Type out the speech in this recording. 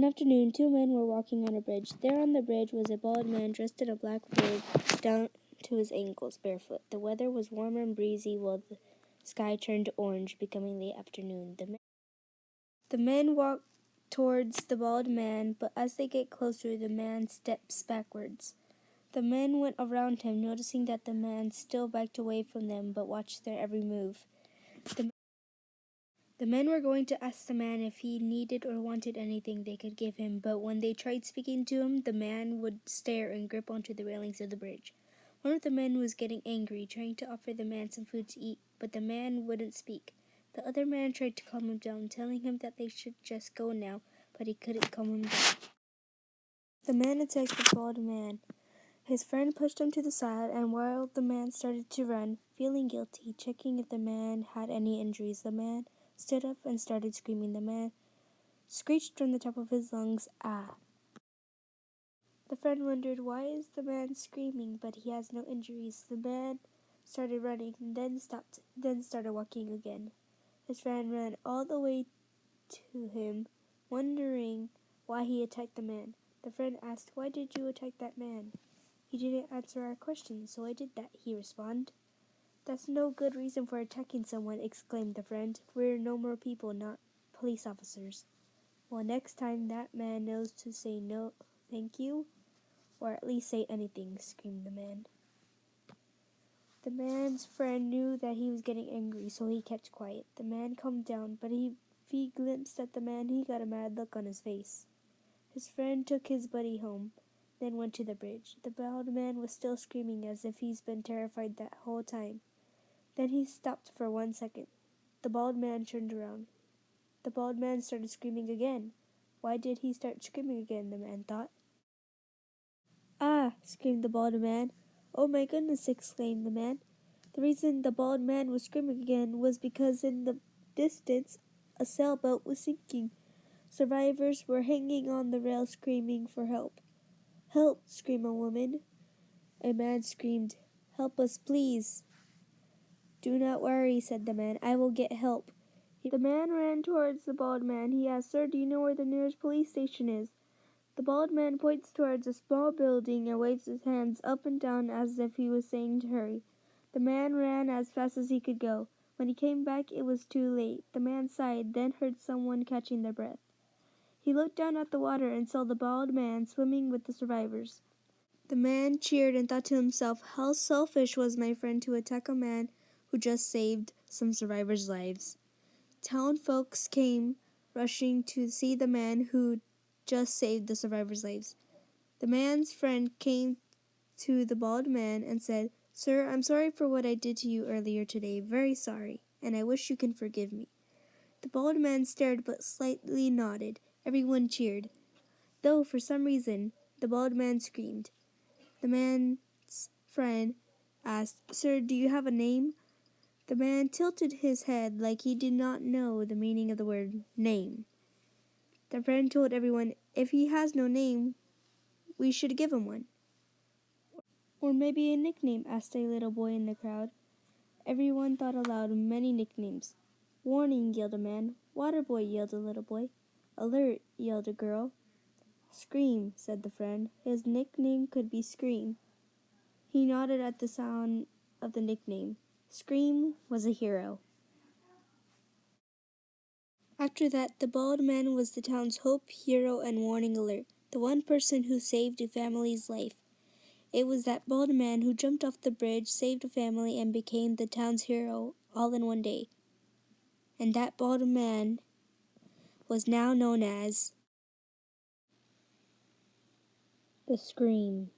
One afternoon, two men were walking on a bridge. There on the bridge was a bald man dressed in a black robe down to his ankles, barefoot. The weather was warm and breezy while the sky turned orange, becoming late afternoon. The men walked towards the bald man, but as they get closer, the man steps backwards. The men went around him, noticing that the man still backed away from them, but watched their every move. The men were going to ask the man if he needed or wanted anything they could give him, but when they tried speaking to him, the man would stare and grip onto the railings of the bridge. One of the men was getting angry, trying to offer the man some food to eat, but the man wouldn't speak. The other man tried to calm him down, telling him that they should just go now, but he couldn't calm him down. The man attacked the bald man. His friend pushed him to the side, and while the man started to run, feeling guilty, checking if the man had any injuries, the man stood up and started screaming. The man screeched from the top of his lungs, "Ah!" The friend wondered, why is the man screaming, but he has no injuries? The man started running, then stopped, then started walking again. His friend ran all the way to him, wondering why he attacked the man. The friend asked, "Why did you attack that man?" "He didn't answer our question, so I did that," he responded. "That's no good reason for attacking someone," exclaimed the friend. "We're normal people, not police officers." "Well, next time that man knows to say no, thank you, or at least say anything," screamed the man. The man's friend knew that he was getting angry, so he kept quiet. The man calmed down, but if he glimpsed at the man, he got a mad look on his face. His friend took his buddy home, then went to the bridge. The bald man was still screaming as if he's been terrified that whole time. Then he stopped for 1 second. The bald man turned around. The bald man started screaming again. Why did he start screaming again, the man thought. "Ah!" screamed the bald man. "Oh my goodness!" exclaimed the man. The reason the bald man was screaming again was because in the distance a sailboat was sinking. Survivors were hanging on the rail screaming for help. "Help!" screamed a woman. A man screamed, "Help us, please." "Do not worry," said the man. "I will get help." The man ran towards the bald man. He asked, "Sir, do you know where the nearest police station is?" The bald man points towards a small building and waves his hands up and down as if he was saying to hurry. The man ran as fast as he could go. When he came back, it was too late. The man sighed, then heard someone catching their breath. He looked down at the water and saw the bald man swimming with the survivors. The man cheered and thought to himself, how selfish was my friend to attack a man who just saved some survivors' lives. Town folks came rushing to see the man who just saved the survivors' lives. The man's friend came to the bald man and said, "Sir, I'm sorry for what I did to you earlier today, very sorry, and I wish you can forgive me." The bald man stared but slightly nodded. Everyone cheered, though for some reason the bald man screamed. The man's friend asked, "Sir, do you have a name?" The man tilted his head like he did not know the meaning of the word name. The friend told everyone, "If he has no name, we should give him one." "Or maybe a nickname?" asked a little boy in the crowd. Everyone thought aloud, many nicknames. "Warning," yelled a man. "Water boy," yelled a little boy. "Alert," yelled a girl. "Scream," said the friend. His nickname could be Scream. He nodded at the sound of the nickname. Scream was a hero. After that, the bald man was the town's hope, hero, and warning alert, the one person who saved a family's life. It was that bald man who jumped off the bridge, saved a family, and became the town's hero all in one day. And that bald man was now known as the Scream.